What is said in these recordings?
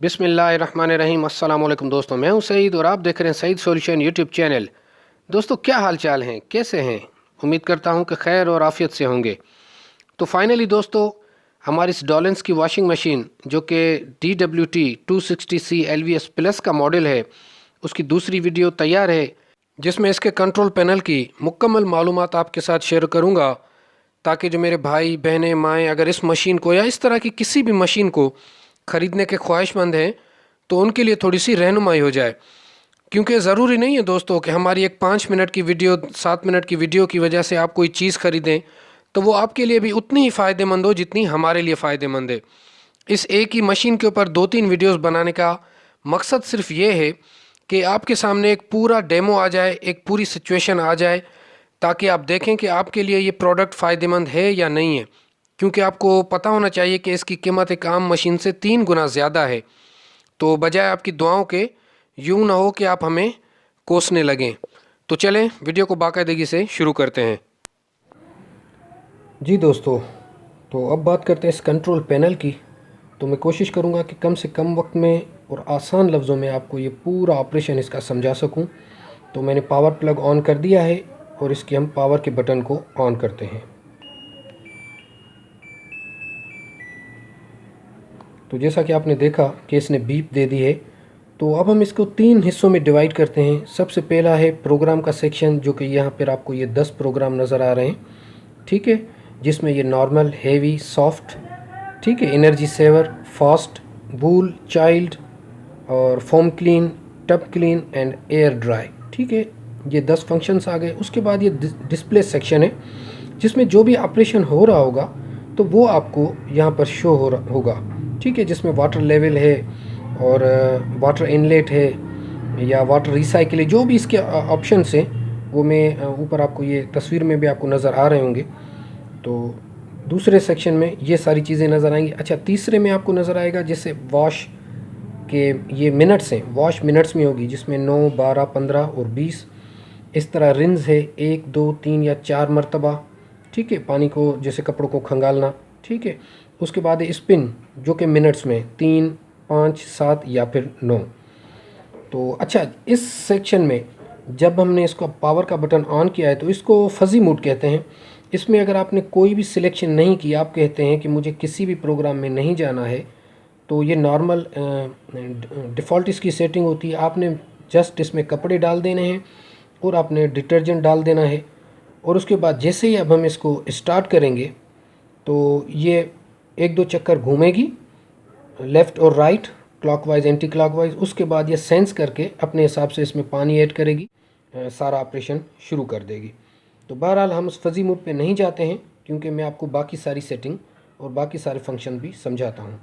बिस्मिल्लाहिर्रहमानिर्रहीम। अस्सलाम वालेकुम दोस्तों, मैं हूं सईद और आप देख रहे हैं सईद सॉल्यूशन यूट्यूब चैनल। दोस्तों, क्या हाल चाल हैं, कैसे हैं? उम्मीद करता हूं कि खैर और आफियत से होंगे। तो फाइनली दोस्तों, हमारी इस डॉलेंस की वॉशिंग मशीन जो कि DWT-260C LVS+ का मॉडल है, उसकी दूसरी वीडियो तैयार है जिसमें इसके कंट्रोल पैनल की मुकम्मल मालूमात आपके साथ शेयर करूंगा, ताकि जो मेरे भाई बहनें माएँ अगर इस मशीन को या इस तरह की किसी भी मशीन को ख़रीदने के ख्वाहिशमंद हैं तो उनके लिए थोड़ी सी रहनुमाई हो जाए। क्योंकि ज़रूरी नहीं है दोस्तों कि हमारी एक 5 मिनट की वीडियो 7 मिनट की वीडियो की वजह से आप कोई चीज़ ख़रीदें तो वो आपके लिए भी उतनी ही फ़ायदेमंद हो जितनी हमारे लिए फ़ायदेमंद है। इस एक ही मशीन के ऊपर 2-3 वीडियोस बनाने का मकसद सिर्फ ये है कि आपके सामने एक पूरा डेमो आ जाए, एक पूरी सिचुएशन आ जाए, ताकि आप देखें कि आपके लिए ये प्रोडक्ट फ़ायदेमंद है या नहीं है। क्योंकि आपको पता होना चाहिए कि इसकी कीमत एक आम मशीन से 3 गुना ज़्यादा है। तो बजाय आपकी दुआओं के यूँ ना हो कि आप हमें कोसने लगें। तो चलें वीडियो को बाकायदगी से शुरू करते हैं। जी दोस्तों, तो अब बात करते हैं इस कंट्रोल पैनल की। तो मैं कोशिश करूंगा कि कम से कम वक्त में और आसान लफ्ज़ों में आपको ये पूरा ऑपरेशन इसका समझा सकूं। तो मैंने पावर प्लग ऑन कर दिया है और इसके हम पावर के बटन को ऑन करते हैं। तो जैसा कि आपने देखा कि इसने बीप दे दी है। तो अब हम इसको 3 हिस्सों में डिवाइड करते हैं। सबसे पहला है प्रोग्राम का सेक्शन, जो कि यहाँ पर आपको ये 10 प्रोग्राम नज़र आ रहे हैं, ठीक है, जिसमें ये नॉर्मल, हेवी, सॉफ्ट, ठीक है, एनर्जी सेवर, फास्ट, बूल, चाइल्ड और foam clean, tub clean and air dry, ठीक है, ये 10 फंक्शंस आ गए। उसके बाद ये डिस्प्ले सेक्शन है जिसमें जो भी ऑपरेशन हो रहा होगा तो वो आपको यहाँ पर शो होगा, ठीक है, जिसमें वाटर लेवल है और वाटर इनलेट है या वाटर रिसाइकिल है, जो भी इसके ऑप्शन हैं वो मैं ऊपर आपको ये तस्वीर में भी आपको नज़र आ रहे होंगे। तो दूसरे सेक्शन में ये सारी चीज़ें नज़र आएंगी। अच्छा, तीसरे में आपको नज़र आएगा जैसे वॉश के ये मिनट्स हैं, वॉश मिनट्स में होगी, जिसमें 9, 12, 15 और 20 इस तरह रिंस है, 1, 2, 3 या 4 मरतबा, ठीक है, पानी को जैसे कपड़ों को खंगालना, ठीक है। उसके बाद स्पिन जो कि मिनट्स में 3, 5, 7 या फिर 9। तो अच्छा, इस सेक्शन में जब हमने इसको पावर का बटन ऑन किया है तो इसको फजी मोड कहते हैं। इसमें अगर आपने कोई भी सिलेक्शन नहीं की, आप कहते हैं कि मुझे किसी भी प्रोग्राम में नहीं जाना है, तो ये नॉर्मल डिफ़ॉल्ट इसकी सेटिंग होती है। आपने जस्ट इसमें कपड़े डाल देने हैं और आपने डिटर्जेंट डाल देना है, और उसके बाद जैसे ही अब हम इसको स्टार्ट करेंगे तो ये 1-2 चक्कर घूमेगी, लेफ़्ट और राइट, क्लॉकवाइज, एंटी क्लॉकवाइज। उसके बाद ये सेंस करके अपने हिसाब से इसमें पानी ऐड करेगी, सारा ऑपरेशन शुरू कर देगी। तो बहरहाल हम उस फजी मोड पे नहीं जाते हैं, क्योंकि मैं आपको बाकी सारी सेटिंग और बाकी सारे फंक्शन भी समझाता हूँ।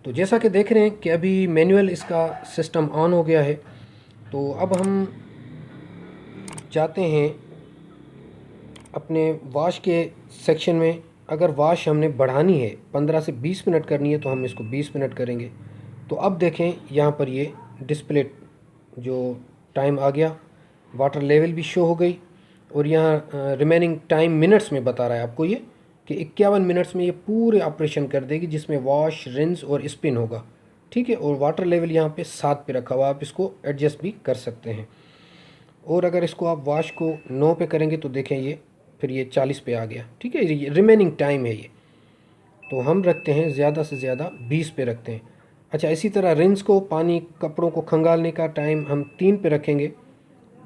तो जैसा कि देख रहे हैं कि अभी मैनुअल इसका सिस्टम ऑन हो गया है। तो अब हम जाते हैं अपने वॉश के सेक्शन में। अगर वॉश हमने बढ़ानी है, 15 से 20 मिनट करनी है, तो हम इसको 20 मिनट करेंगे। तो अब देखें यहाँ पर ये डिस्प्ले जो टाइम आ गया, वाटर लेवल भी शो हो गई, और यहाँ रिमेनिंग टाइम मिनट्स में बता रहा है आपको ये कि 51 मिनट्स में ये पूरे ऑपरेशन कर देगी, जिसमें वॉश, रिंस और स्पिन होगा, ठीक है। और वाटर लेवल यहाँ पे 7 पे रखा हुआ, आप इसको एडजस्ट भी कर सकते हैं। और अगर इसको आप वॉश को 9 पे करेंगे तो देखें ये फिर ये 40 पे आ गया, ठीक है। ये रिमेनिंग टाइम है ये, तो हम रखते हैं ज़्यादा से ज़्यादा 20 पे रखते हैं। अच्छा, इसी तरह रिंस को, पानी कपड़ों को खंगालने का टाइम हम 3 पे रखेंगे।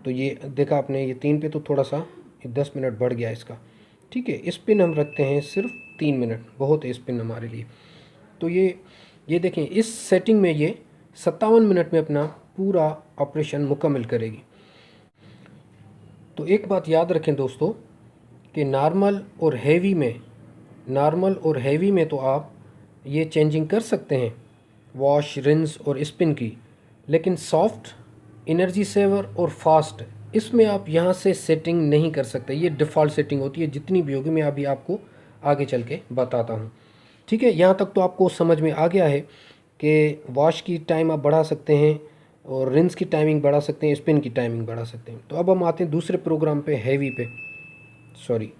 तो ये देखा आपने, ये 3 पे तो थोड़ा सा 10 मिनट बढ़ गया इसका, ठीक है। स्पिन हम रखते हैं सिर्फ 3 मिनट, बहुत है स्पिन हमारे लिए। तो ये देखें, इस सेटिंग में ये 57 मिनट में अपना पूरा ऑपरेशन मुकम्मल करेगी। तो एक बात याद रखें दोस्तों कि नॉर्मल और हैवी में तो आप ये चेंजिंग कर सकते हैं, वॉश, रिंस और स्पिन की, लेकिन सॉफ्ट, एनर्जी सेवर और फास्ट, इसमें आप यहाँ से सेटिंग नहीं कर सकते। ये डिफ़ॉल्ट सेटिंग होती है, जितनी भी होगी मैं अभी आपको आगे चल के बताता हूँ, ठीक है। यहाँ तक तो आपको समझ में आ गया है कि वॉश की टाइम आप बढ़ा सकते हैं और रिंस की टाइमिंग बढ़ा सकते हैं, स्पिन की टाइमिंग बढ़ा सकते हैं। तो अब हम आते हैं दूसरे प्रोग्राम पे, हैवी पे। सॉरी,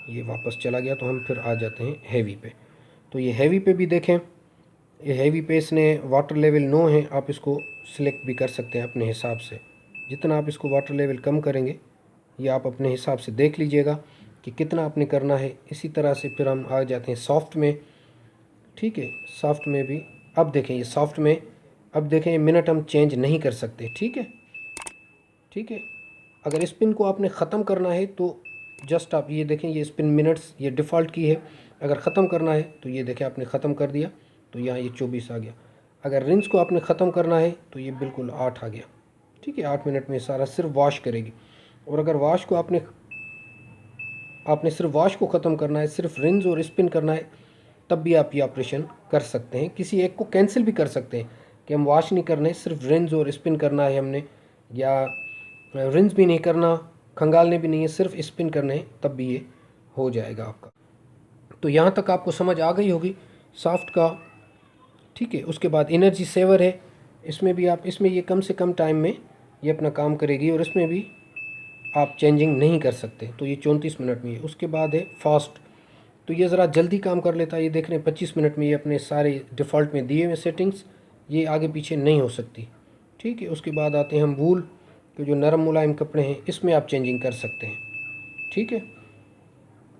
ये वापस चला गया, तो हम फिर आ जाते हैं हैवी पे। तो ये हैवी पे भी देखें, ये हैवी पे इसने वाटर लेवल 9 है, आप इसको सिलेक्ट भी कर सकते हैं अपने हिसाब से। जितना आप इसको वाटर लेवल कम करेंगे ये आप अपने हिसाब से देख लीजिएगा कि कितना आपने करना है। इसी तरह से फिर हम आ जाते हैं सॉफ्ट में। ठीक है, सॉफ्ट में भी अब देखें, ये सॉफ्ट में अब देखें ये मिनट हम चेंज नहीं कर सकते। ठीक है, ठीक है। अगर स्पिन को आपने ख़त्म करना है तो जस्ट आप ये देखें, ये स्पिन मिनट्स ये डिफ़ॉल्ट की है। अगर ख़त्म करना है तो ये देखें आपने ख़त्म कर दिया तो यहाँ ये 24 आ गया। अगर रिंस को आपने ख़त्म करना है तो ये बिल्कुल 8 आ गया। ठीक है, 8 मिनट में सारा सिर्फ वॉश करेगी। और अगर वॉश को आपने सिर्फ वॉश को ख़त्म करना है, सिर्फ रिंस और स्पिन करना है, तब भी आप ये ऑपरेशन कर सकते हैं। किसी एक को कैंसिल भी कर सकते हैं कि हम वॉश नहीं करने, सिर्फ रिंस और स्पिन करना है हमने, या रिंस भी नहीं करना, खंगालने भी नहीं है, सिर्फ स्पिन करने हैं, तब भी ये हो जाएगा आपका। तो यहाँ तक आपको समझ आ गई होगी सॉफ्ट का। ठीक है, उसके बाद एनर्जी सेवर है, इसमें भी आप इसमें ये कम से कम टाइम में ये अपना काम करेगी और इसमें भी आप चेंजिंग नहीं कर सकते। तो ये 34 मिनट में है। उसके बाद है फास्ट, तो ये ज़रा जल्दी काम कर लेता है। ये देख रहे हैं 25 मिनट में ये अपने सारे डिफ़ॉल्ट में दिए हुए सेटिंग्स, ये आगे पीछे नहीं हो सकती। ठीक है, उसके बाद आते हैं हम वूल के, जो नरम मुलायम कपड़े हैं, इसमें आप चेंजिंग कर सकते हैं। ठीक है,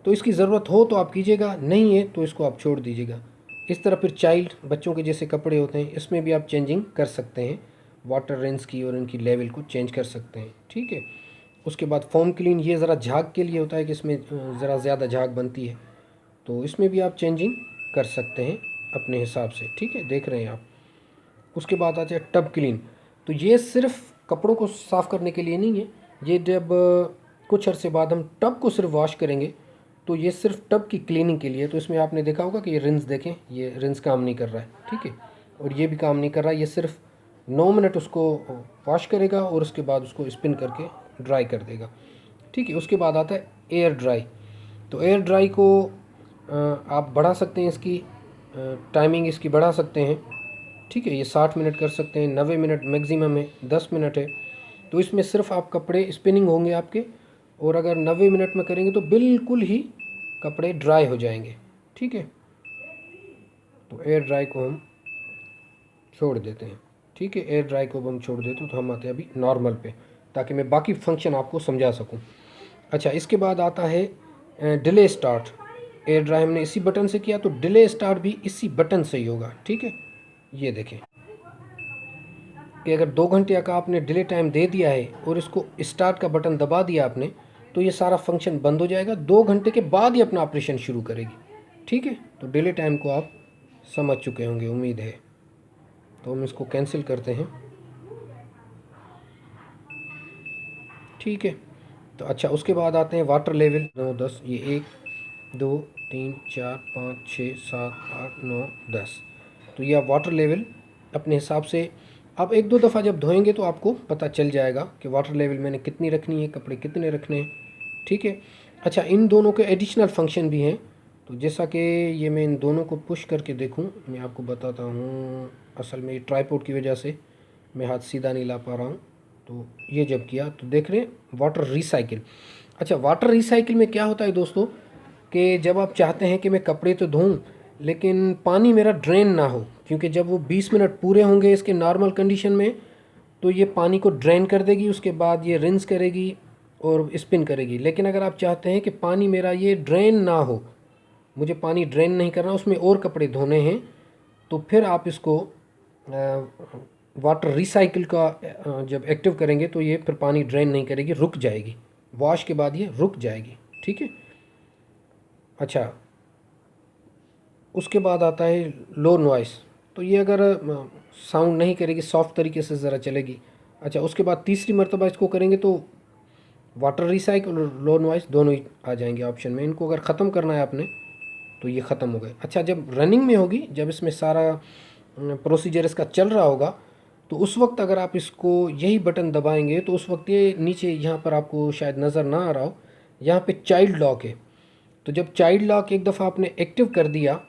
तो इसकी ज़रूरत हो तो आप कीजिएगा, नहीं है तो इसको आप छोड़ दीजिएगा। इस तरह फिर चाइल्ड बच्चों के जैसे कपड़े होते हैं, इसमें भी आप चेंजिंग कर सकते हैं, वाटर रेंज की और इनकी लेवल को चेंज कर सकते हैं। ठीक है, उसके बाद फोम क्लीन, ये ज़रा झाग के लिए होता है कि इसमें ज़रा ज़्यादा झाग बनती है, तो इसमें भी आप चेंजिंग कर सकते हैं अपने हिसाब से। ठीक है, देख रहे हैं आप। उसके बाद आता है टब क्लीन, तो ये सिर्फ कपड़ों को साफ़ करने के लिए नहीं है, ये जब कुछ अरसे बाद हम टब को सिर्फ वॉश करेंगे तो ये सिर्फ टब की क्लीनिंग के लिए। तो इसमें आपने देखा होगा कि ये रिंस देखें, ये रिंस काम नहीं कर रहा है। ठीक है, और ये भी काम नहीं कर रहा है, ये सिर्फ 9 मिनट उसको वॉश करेगा और उसके बाद उसको स्पिन करके ड्राई कर देगा। ठीक है, उसके बाद आता है एयर ड्राई, तो एयर ड्राई को आप बढ़ा सकते हैं, इसकी टाइमिंग इसकी बढ़ा सकते हैं। ठीक है, ये 60 मिनट कर सकते हैं, 90 मिनट मैक्सिमम है, 10 मिनट है। तो इसमें सिर्फ आप कपड़े स्पिनिंग होंगे आपके, और अगर 90 मिनट में करेंगे तो बिल्कुल ही कपड़े ड्राई हो जाएंगे। ठीक है, तो एयर ड्राई को हम छोड़ देते हैं। ठीक है, एयर ड्राई को हम छोड़ देते हैं, तो हम आते हैं अभी नॉर्मल पे, ताकि मैं बाकी फंक्शन आपको समझा सकूं। अच्छा, इसके बाद आता है डिले स्टार्ट। एयर ड्राई हमने इसी बटन से किया, तो डिले स्टार्ट भी इसी बटन से ही होगा। ठीक है, ये देखें कि अगर 2 घंटे का आपने डिले टाइम दे दिया है और इसको स्टार्ट का बटन दबा दिया आपने, तो ये सारा फंक्शन बंद हो जाएगा। 2 घंटे के बाद ही अपना ऑपरेशन शुरू करेगी। ठीक है, तो डिले टाइम को आप समझ चुके होंगे, उम्मीद है। तो हम इसको कैंसिल करते हैं। ठीक है, तो अच्छा, उसके बाद आते हैं वाटर लेवल 9 10, ये 1 2 3 4 5 6 7 8 9 10। तो ये आप वाटर लेवल अपने हिसाब से आप 1-2 दफ़ा जब धोएंगे तो आपको पता चल जाएगा कि वाटर लेवल मैंने कितनी रखनी है, कपड़े कितने रखने हैं। ठीक है, अच्छा, इन दोनों के एडिशनल फंक्शन भी हैं। तो जैसा कि ये मैं इन दोनों को पुश करके देखूं, मैं आपको बताता हूं। असल में ये ट्राइपॉड की वजह से मैं हाथ सीधा नहीं ला पा रहा हूं। तो ये जब किया तो देख रहे हैं वाटर रिसाइकिल। अच्छा, वाटर रिसाइकिल में क्या होता है दोस्तों, कि जब आप चाहते हैं कि मैं कपड़े तो धोऊं लेकिन पानी मेरा ड्रेन ना हो, क्योंकि जब वो 20 मिनट पूरे होंगे इसके नॉर्मल कंडीशन में, तो ये पानी को ड्रेन कर देगी, उसके बाद ये रिंस करेगी और स्पिन करेगी। लेकिन अगर आप चाहते हैं कि पानी मेरा ये ड्रेन ना हो, मुझे पानी ड्रेन नहीं करना, उसमें और कपड़े धोने हैं, तो फिर आप इसको वाटर रिसाइकिल का जब एक्टिव करेंगे तो ये फिर पानी ड्रेन नहीं करेगी, रुक जाएगी। वॉश के बाद ये रुक जाएगी। ठीक है, अच्छा, उसके बाद आता है लो नॉइस, तो ये अगर साउंड नहीं करेगी, सॉफ्ट तरीके से ज़रा चलेगी। अच्छा, उसके बाद तीसरी मरतबा इसको करेंगे तो वाटर रिसाइकिल और लो नॉइस दोनों ही आ जाएंगे ऑप्शन में। इनको अगर ख़त्म करना है आपने तो ये ख़त्म हो गए। अच्छा, जब रनिंग में होगी, जब इसमें सारा प्रोसीजर इसका चल रहा होगा, तो उस वक्त अगर आप इसको यही बटन दबाएंगे तो उस वक्त ये नीचे यहाँ पर आपको शायद नज़र ना आ रहा हो, यहाँ पे चाइल्ड लॉक है। तो जब चाइल्ड लॉक एक दफ़ा आपने एक्टिव कर दिया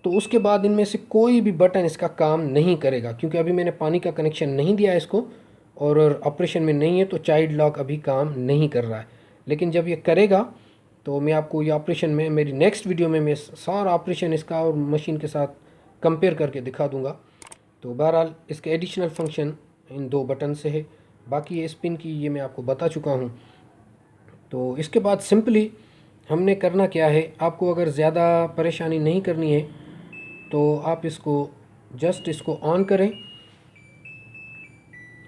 तो उसके बाद इनमें से कोई भी बटन इसका काम नहीं करेगा, क्योंकि अभी मैंने पानी का कनेक्शन नहीं दिया इसको और ऑपरेशन में नहीं है, तो चाइल्ड लॉक अभी काम नहीं कर रहा है। लेकिन जब ये करेगा तो मैं आपको ये ऑपरेशन में मेरी नेक्स्ट वीडियो में मैं सारा ऑपरेशन इसका और मशीन के साथ कंपेयर करके दिखा दूंगा। तो बहरहाल इसके एडिशनल फंक्शन इन 2 बटन से है, बाकी ये स्पिन की ये मैं आपको बता चुका हूँ। तो इसके बाद सिंपली हमने करना क्या है, आपको अगर ज़्यादा परेशानी नहीं करनी है तो आप इसको जस्ट इसको ऑन करें,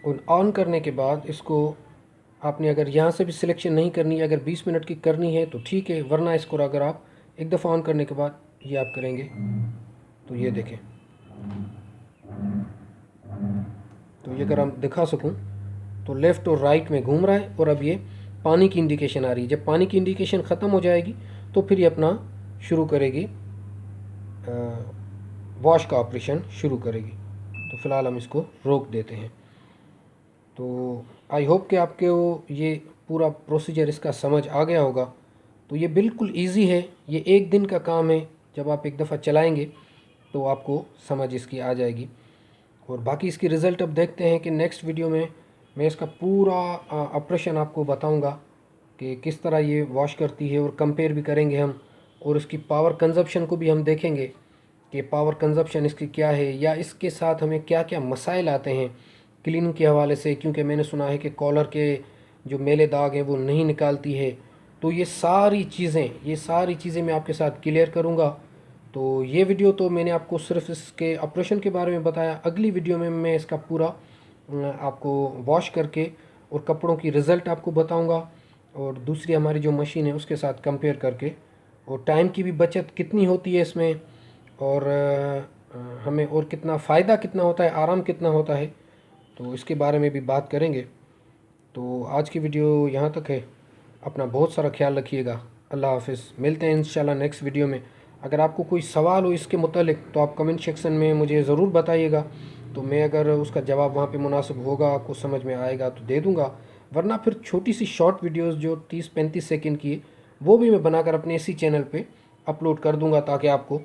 और ऑन करने के बाद इसको आपने अगर यहाँ से भी सिलेक्शन नहीं करनी है, अगर 20 मिनट की करनी है तो ठीक है, वरना इसको अगर आप एक दफ़ा ऑन करने के बाद ये आप करेंगे तो ये देखें, तो ये अगर हम दिखा सकूं तो लेफ़्ट और राइट में घूम रहा है, और अब ये पानी की इंडिकेशन आ रही है। जब पानी की इंडिकेशन ख़त्म हो जाएगी तो फिर ये अपना शुरू करेगी, वॉश का ऑपरेशन शुरू करेगी। तो फ़िलहाल हम इसको रोक देते हैं। तो आई होप कि आपको ये पूरा प्रोसीजर इसका समझ आ गया होगा। तो ये बिल्कुल इजी है, ये एक दिन का काम है। जब आप एक दफ़ा चलाएंगे तो आपको समझ इसकी आ जाएगी, और बाकी इसकी रिज़ल्ट अब देखते हैं कि नेक्स्ट वीडियो में मैं इसका पूरा ऑपरेशन आपको बताऊंगा कि किस तरह ये वॉश करती है, और कंपेयर भी करेंगे हम, और इसकी पावर कंजप्शन को भी हम देखेंगे कि पावर कंजप्शन इसकी क्या है, या इसके साथ हमें क्या क्या मसाइल आते हैं क्लीनिंग के हवाले से, क्योंकि मैंने सुना है कि कॉलर के जो मेले दाग हैं वो नहीं निकालती है। तो ये सारी चीज़ें मैं आपके साथ क्लियर करूँगा। तो ये वीडियो तो मैंने आपको सिर्फ इसके ऑपरेशन के बारे में बताया। अगली वीडियो में मैं इसका पूरा आपको वॉश करके और कपड़ों की रिज़ल्ट आपको बताऊंगा, और दूसरी हमारी जो मशीन है उसके साथ कंपेयर करके, और टाइम की भी बचत कितनी होती है इसमें, और हमें और कितना फ़ायदा कितना होता है, आराम कितना होता है, तो इसके बारे में भी बात करेंगे। तो आज की वीडियो यहाँ तक है। अपना बहुत सारा ख्याल रखिएगा। अल्लाह हाफ़िज़। मिलते हैं इंशाल्लाह नेक्स्ट वीडियो में। अगर आपको कोई सवाल हो इसके मुतालिक तो आप कमेंट सेक्शन में मुझे ज़रूर बताइएगा, तो मैं अगर उसका जवाब वहाँ पे मुनासिब होगा, आपको समझ में आएगा तो दे दूँगा, वरना फिर छोटी सी शॉर्ट वीडियोस जो 30-35 सेकंड की है वो भी मैं बनाकर अपने इसी चैनल पे अपलोड कर दूँगा, ताकि आपको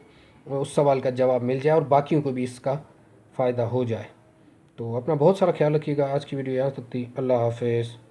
उस सवाल का जवाब मिल जाए और बाकियों को भी इसका फ़ायदा हो जाए। तो अपना बहुत सारा ख्याल रखिएगा। आज की वीडियो यहाँ तक थी। अल्लाह हाफ़िज़।